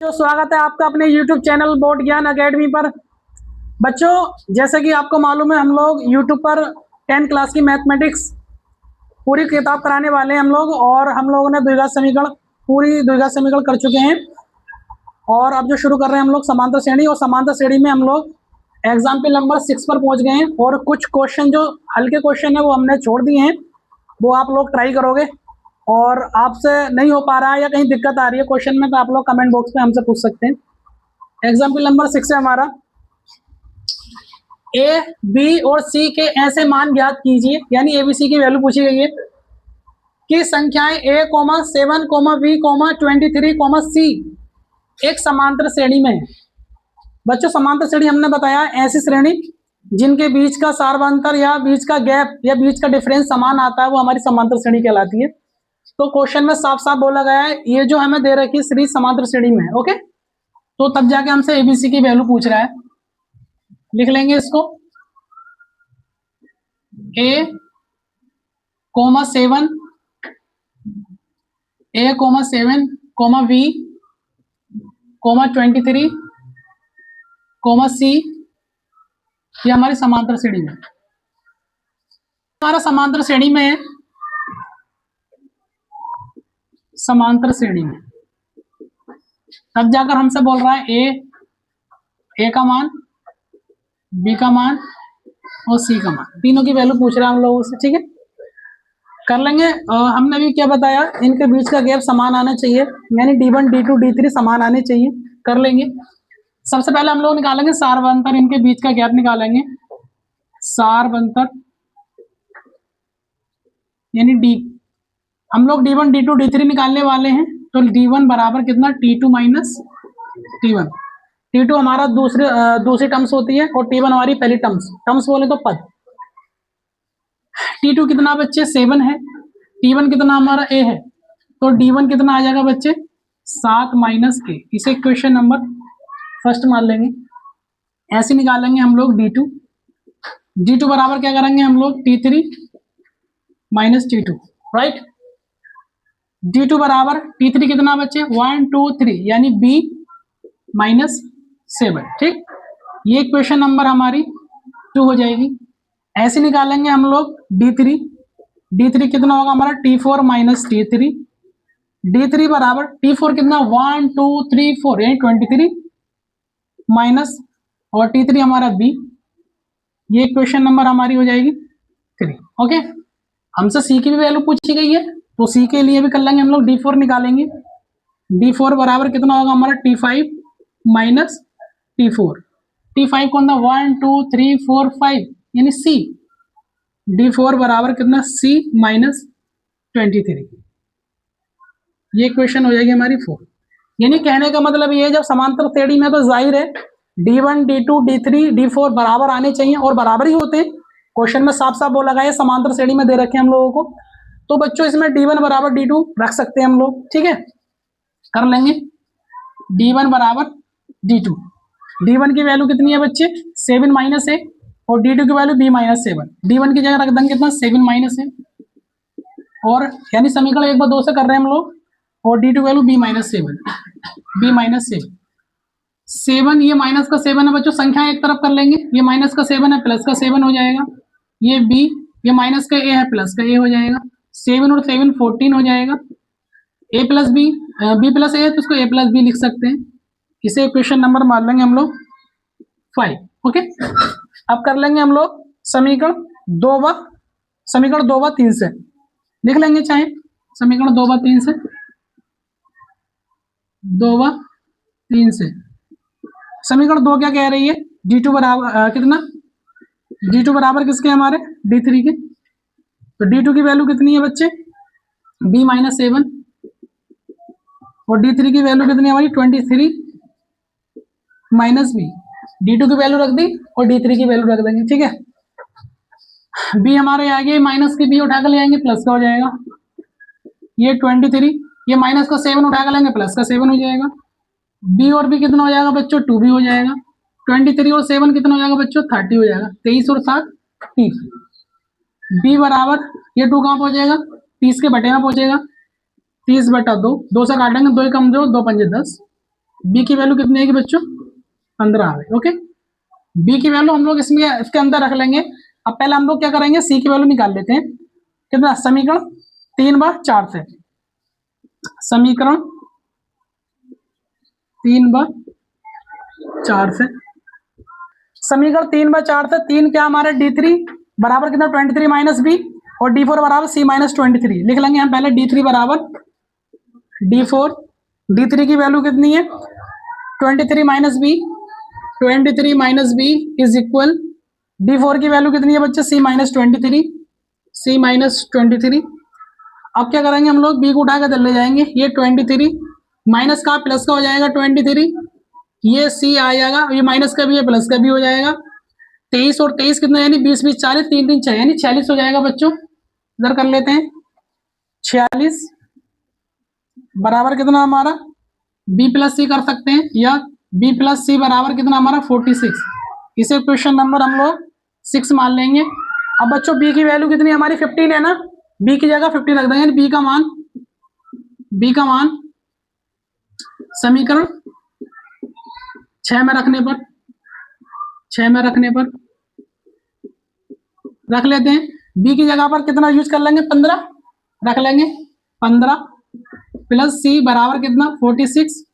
तो स्वागत है आपका अपने YouTube चैनल बोर्ड ज्ञान अकेडमी पर। बच्चों, जैसे कि आपको मालूम है, हम लोग YouTube पर 10 क्लास की मैथमेटिक्स पूरी किताब कराने वाले हैं हम लोग। और हम लोगों ने द्विघात समीकरण पूरी द्विघात समीकरण कर चुके हैं। और अब जो शुरू कर रहे हैं हम लोग समांतर श्रेणी, और समांतर श्रेणी में हम लोग एग्जाम्पल नंबर 6 पर पहुंच गए हैं। और कुछ क्वेश्चन जो हल्के क्वेश्चन है वो हमने छोड़ दिए हैं, वो आप लोग ट्राई करोगे। और आपसे नहीं हो पा रहा है या कहीं दिक्कत आ रही है क्वेश्चन में, तो आप लोग कमेंट बॉक्स में हमसे पूछ सकते हैं। एग्जाम्पल नंबर 6 है हमारा, ए बी और सी के ऐसे मान ज्ञात कीजिए, यानी एबीसी की वैल्यू पूछी गई है कि संख्याएं ए, 7, बी, 23, सी एक समांतर श्रेणी में है। बच्चों, समांतर श्रेणी हमने बताया ऐसी श्रेणी जिनके बीच का सार्वंतर या बीच का गैप या बीच का डिफरेंस समान आता है, वो हमारी समांतर श्रेणी कहलाती है। तो क्वेश्चन में साफ साफ बोला गया है, ये जो हमें दे रखी है सीरीज समांतर श्रेणी में है। ओके, तो तब जाके हमसे एबीसी की वैल्यू पूछ रहा है। लिख लेंगे इसको, ए, 7, ए, 7, बी, 23, सी, ये हमारी समांतर श्रेणी में। हमारा समांतर श्रेणी में है, समांतर श्रेणी में तब जाकर हमसे बोल रहा है ए का मान, बी का मान और सी का मान, तीनों की वैल्यू पूछ रहा है हम लोगों से। ठीक है, कर लेंगे। हमने अभी क्या बताया, इनके बीच का गैप समान आना चाहिए, यानी D1, D2, D3 समान आने चाहिए। कर लेंगे। सबसे पहले हम लोग निकालेंगे सार्वंतर, इनके बीच का गैप निकालेंगे। सार्वंतर यानी डी, हम लोग D1, D2, D3 निकालने वाले हैं। तो D1 बराबर कितना, T2 माइनस T1। T2 हमारा दूसरी टर्म्स होती है और T1 हमारी पहली टर्म्स बोले तो पद। T2 कितना बच्चे 7 है, T1 कितना हमारा A है, तो D1 कितना आ जाएगा बच्चे 7 माइनस के। इसे क्वेश्चन नंबर फर्स्ट मान लेंगे। ऐसे निकालेंगे हम लोग D2 बराबर क्या करेंगे हम लोग T3 minus T2, right. D2 बराबर T3 कितना बच्चे 1, 2, 3, यानी B माइनस 7। ठीक, ये क्वेश्चन नंबर हमारी 2 हो जाएगी। ऐसे निकालेंगे हम लोग D3 कितना होगा हमारा T4 माइनस T3। D3 बराबर T4 कितना 1, 2, 3, 4, यानी 23 माइनस, और T3 हमारा B। ये क्वेश्चन नंबर हमारी हो जाएगी 3। ओके, हमसे C की भी वैल्यू पूछी गई है, तो C के लिए भी कर लेंगे हम लोग। D4 निकालेंगे। D4 बराबर कितना होगा हमारा T5 माइनस T4। T5 कौन था 1, 2, 3, 4, 5, यानी C। D4 बराबर कितना C माइनस 23। ये क्वेश्चन हो जाएगी हमारी 4। यानी कहने का मतलब ये है, जब समांतर श्रेणी में तो जाहिर है D1, D2, D3, D4 बराबर आने चाहिए, और बराबर ही होते हैं। क्वेश्चन में साफ साफ बोला गया है समांतर श्रेणी में दे रखे हैं हम लोगों को। तो बच्चों इसमें D1 बराबर D2 रख सकते हैं हम लोग। ठीक है, कर लेंगे। D1 बराबर D2। D1 की वैल्यू कितनी है बच्चे 7 माइनस है, और D2 की वैल्यू B माइनस 7। D1 की जगह रख देंगे कितना 7 माइनस है, और यानी समीकरण 1 व 2 से कर रहे हैं हम लोग। और D2 वैल्यू B माइनस 7। 7, ये माइनस का 7 है बच्चों, संख्या एक तरफ कर लेंगे। ये माइनस का 7 है, प्लस का 7 हो जाएगा। ये B, ये माइनस का A है, प्लस का A हो जाएगा। 7 और 7 14 हो जाएगा। A plus B, B plus A है, तो इसको A प्लस B लिख सकते हैं। इसे क्वेश्चन नंबर मान लेंगे हम लोग 5। ओके, अब कर लेंगे हम लोग समीकरण 2 व 3 से लिख लेंगे, चाहे समीकरण 2 व 3 से। 2 व 3 से समीकरण 2 क्या कह रही है, D2 बराबर कितना, D2 बराबर किसके हमारे D3 के। तो D2 की वैल्यू कितनी है बच्चे B माइनस 7, और D3 की वैल्यू कितनी है हमारी 23 माइनस B। D2 की वैल्यू रख दी और D3 की वैल्यू रख देंगे। ठीक है, B हमारे आगे माइनस की B उठा कर ले आएंगे, प्लस का हो जाएगा। ये 23, ये माइनस का 7 उठा कर लेंगे, प्लस का 7 हो जाएगा। B और B कितना हो जाएगा बच्चों 2B हो जाएगा। 23 और 7 कितना हो जाएगा बच्चों 30 हो जाएगा। 23 और 7 30। B बराबर ये 2 कहाँ पहुंचेगा 30 के बटे में पहुंचेगा। 30 बटा 2, 2 से काटेंगे 2 कम 2, 2 पंजे 10, बी की वैल्यू कितनी आएगी बच्चों? 15 आ गई। ओके, बी की वैल्यू हम लोग इसमें इसके अंदर रख लेंगे। अब पहले हम लोग क्या करेंगे, सी की वैल्यू निकाल लेते हैं। कितना? समीकरण 3/4 से, समीकरण 3/4 से, समीकरण 3/4 से 3 क्या हमारे d3 बराबर कितना? 23 माइनस बी, और d4 बराबर c माइनस 23। लिख लेंगे हम पहले d3 बराबर d4। d3 की वैल्यू कितनी है? 23 minus b, 23 minus b is equal, d4 की वैल्यू कितनी है बच्चे? c minus 23, c minus 23। अब क्या करेंगे हम लोग? b को उठा कर ले जाएंगे, ये 23 माइनस का प्लस का हो जाएगा 23, ये c आ जाएगा, ये माइनस का भी है प्लस का भी हो जाएगा। 23 और 23 कितना, यानी 20 20 40, 3 3 6 यानी 46 हो जाएगा बच्चों। इधर कर लेते हैं, 46 बराबर कितना हमारा? b प्लस सी कर सकते हैं, या b प्लस सी बराबर कितना हमारा? 46। इसे क्वेश्चन नंबर हम लोग 6 मान लेंगे। अब बच्चों b की वैल्यू कितनी हमारी? 15 है ना, b की जगह 15 रख देंगे, यानी b का मान समीकरण 6 में रखने पर, 6 में रखने पर रख लेते हैं। b की जगह पर कितना यूज कर लेंगे? 15 रख लेंगे। 15 प्लस सी बराबर कितना? 46।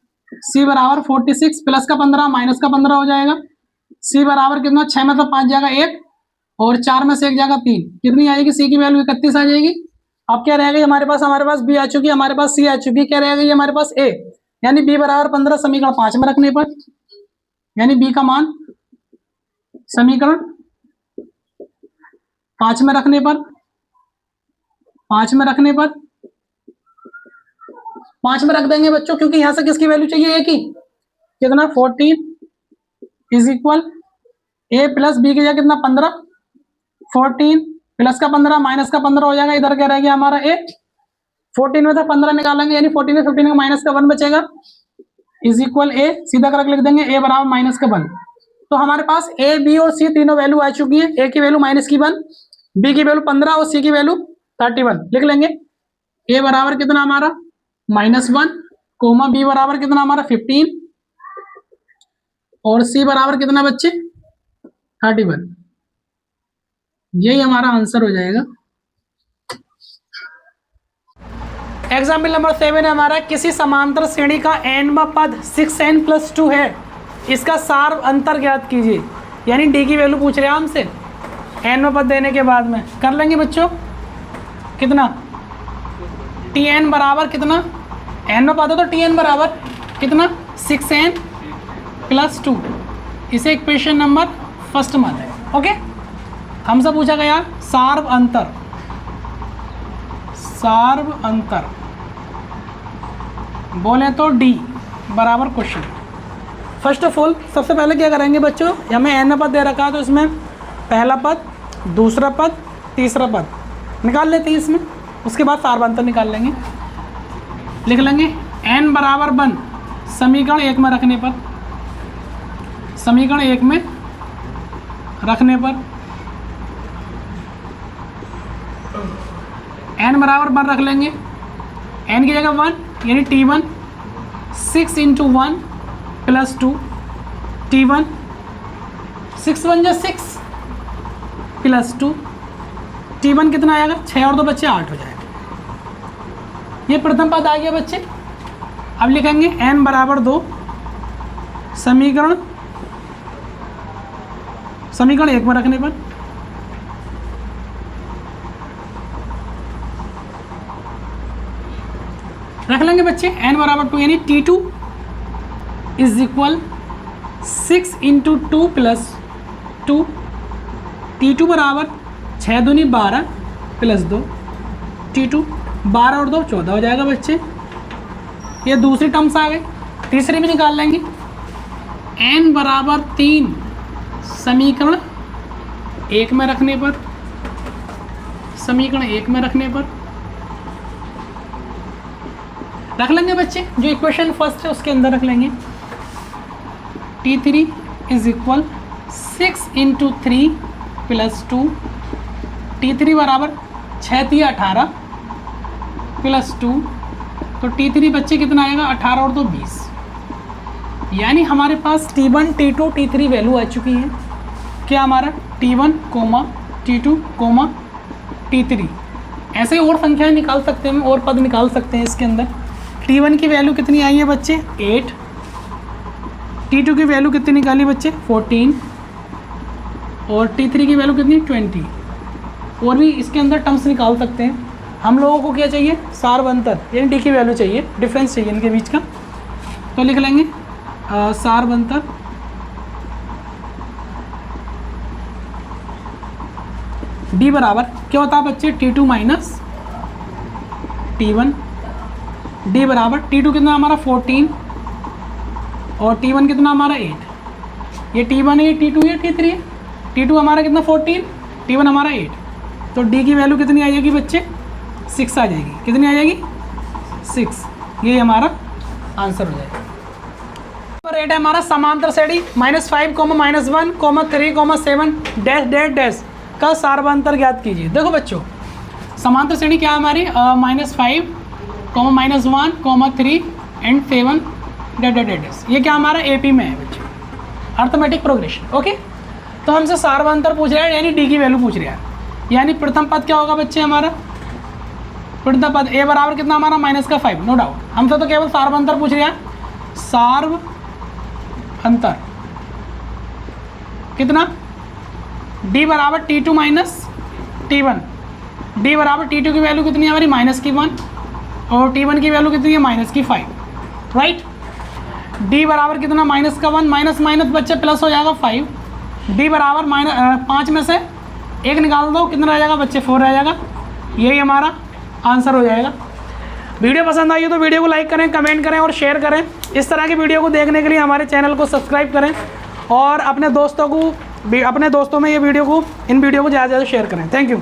सी बराबर 46 प्लस का 15 माइनस का 15 हो जाएगा। सी बराबर कितना? 6 में से 5 जाएगा 1, और 4 में से 1 जाएगा 3। कितनी आएगी? सी की वैल्यू 31 आ जाएगी। अब क्या रह गई हमारे पास बी आ चुकी है, हमारे पास सी आ चुकी है, क्या रह गई हमारे पास? ए, यानी बी बराबर 15 समीकरण 5 में रखने पर, यानी बी का मान समीकरण 5 में रखने पर, 5 में रखने पर 5 में रख देंगे बच्चों, क्योंकि यहां से किसकी वैल्यू चाहिए? ए की। कितना? 14 is equal a plus b की जगह कितना? 15। 14 प्लस का 15 माइनस का 15 हो जाएगा। इधर क्या रह गया हमारा? ए। 14 में से 15 निकालेंगे, यानी 14 में 15 का माइनस का 1 बचेगा, इज इक्वल ए, सीधा करके लिख देंगे ए बराबर माइनस का 1। तो हमारे पास ए, बी और सी तीनों वैल्यू आ चुकी है। ए की वैल्यू माइनस की 1, बी की वैल्यू 15 और सी की वैल्यू 31। लिख लेंगे ए बराबर कितना हमारा? -1, कोमा बी बराबर कितना हमारा? 15, और सी बराबर कितना बच्चे? 31। यही हमारा आंसर हो जाएगा। एग्जाम्पल नंबर 7 है हमारा, किसी समांतर श्रेणी का nवां पद 6n+2 है, इसका सार अंतर ज्ञात कीजिए। यानी d की वैल्यू पूछ रहे हैं हमसे nवां पद देने के बाद में। कर लेंगे बच्चों, कितना? tn बराबर कितना? nवां पद है तो tn बराबर कितना? 6n+2। इसे इक्वेशन नंबर फर्स्ट मान है। ओके, हमसे पूछा गया सार्व अंतर, सार्व अंतर बोले तो d बराबर क्वेश्चन। फर्स्ट ऑफ ऑल सबसे पहले क्या करेंगे बच्चों, हमें n पद दे रखा है, तो इसमें पहला पद, दूसरा पद, तीसरा पद निकाल लेते हैं इसमें। उसके बाद सार्व अंतर निकाल लेंगे। लिख लेंगे n बराबर 1 समीकरण 1 में रखने पर, समीकरण 1 में रखने पर n बराबर 1 रख लेंगे। n की जगह 1 यानी t1, 6 × 1 + 2 t1, 6 1 = 6 + 2 t1 कितना आएगा? 6 और 2 बच्चे 8 हो जाएगा। ये प्रथम पद आ गया बच्चे। अब लिखेंगे n बराबर 2 समीकरण 1 में रखने पर, रख लेंगे बच्चे n बराबर 2 यानी t2 इज इक्वल 6 × 2 + 2 t2 बराबर 6 दूनी 12 + 2 t2 12 और 2 14 हो जाएगा बच्चे। ये दूसरी टर्म्स आ गई। तीसरी भी निकाल लेंगे n बराबर 3 समीकरण 1 में रखने पर, समीकरण 1 में रखने पर रख लेंगे बच्चे। जो इक्वेशन फर्स्ट है उसके अंदर रख लेंगे t3 इज इक्वल 6 × 3 + 2 t3 बराबर 6 × 18 + 2 तो t3 बच्चे कितना आएगा? 18 और 2 20। यानी हमारे पास T1, T2, T3 वैल्यू आ चुकी है। क्या हमारा T1, T2, T3। ऐसे और संख्याएं निकाल सकते हैं, और पद निकाल सकते हैं इसके अंदर। T1 की वैल्यू कितनी आई है बच्चे 8, T2 की वैल्यू कितनी निकाली बच्चे 14, और T3 की वैल्यू कितनी 20। और भी इसके अंदर टर्म्स निकाल सकते हैं। हम लोगों को क्या चाहिए, सारवंतर यानी डी की वैल्यू चाहिए, डिफरेंस चाहिए इनके बीच का। तो लिख लेंगे सारवंतर डी बराबर क्या होता है बच्चे T2 माइनस T1। डी बराबर T2 कितना हमारा 14 और T1 कितना हमारा 8। ये T1 है, T2 है, T3 है। T2 हमारा कितना 14, T1 हमारा 8। तो डी की वैल्यू कितनी आ जाएगी बच्चे 6 आ जाएगी। कितनी आ जाएगी 6। ये हमारा आंसर हो जाएगा। नंबर 8 है हमारा समांतर श्रेणी -5, -1, -3, -7 डैश डैश डैश का सारवंतर ज्ञात कीजिए। देखो बच्चों, समांतर श्रेणी क्या है हमारी -5, -1, -3 एंड 7 डैश डैश डैश। ये क्या हमारा AP में है बच्चों, अर्थमेटिक प्रोग्रेशन। ओके, तो हमसे सारवंतर पूछ रहा है यानी डी की वैल्यू पूछ रहा है। यानी प्रथम पद क्या होगा बच्चे हमारा, प्रथम पद A बराबर कितना हमारा -5, नो डाउट। हमसे तो केवल सारवंतर पूछ रहा है। सार्व अंतर कितना, D बराबर T2 माइनस T1। D बराबर T2 की वैल्यू कितनी है हमारी -1 और T1 की वैल्यू कितनी है -5, राइट। D बराबर कितना -1 माइनस माइनस बच्चे प्लस हो जाएगा 5। D बराबर 5 में से 1 निकाल दो, कितना रह जाएगा बच्चे 4 रह जाएगा। यही हमारा आंसर हो जाएगा। वीडियो पसंद आई हो तो वीडियो को लाइक करें, कमेंट करें और शेयर करें। इस तरह की वीडियो को देखने के लिए हमारे चैनल को सब्सक्राइब करें और अपने दोस्तों में इन वीडियो को ज़्यादा से ज़्यादा शेयर करें। Thank you.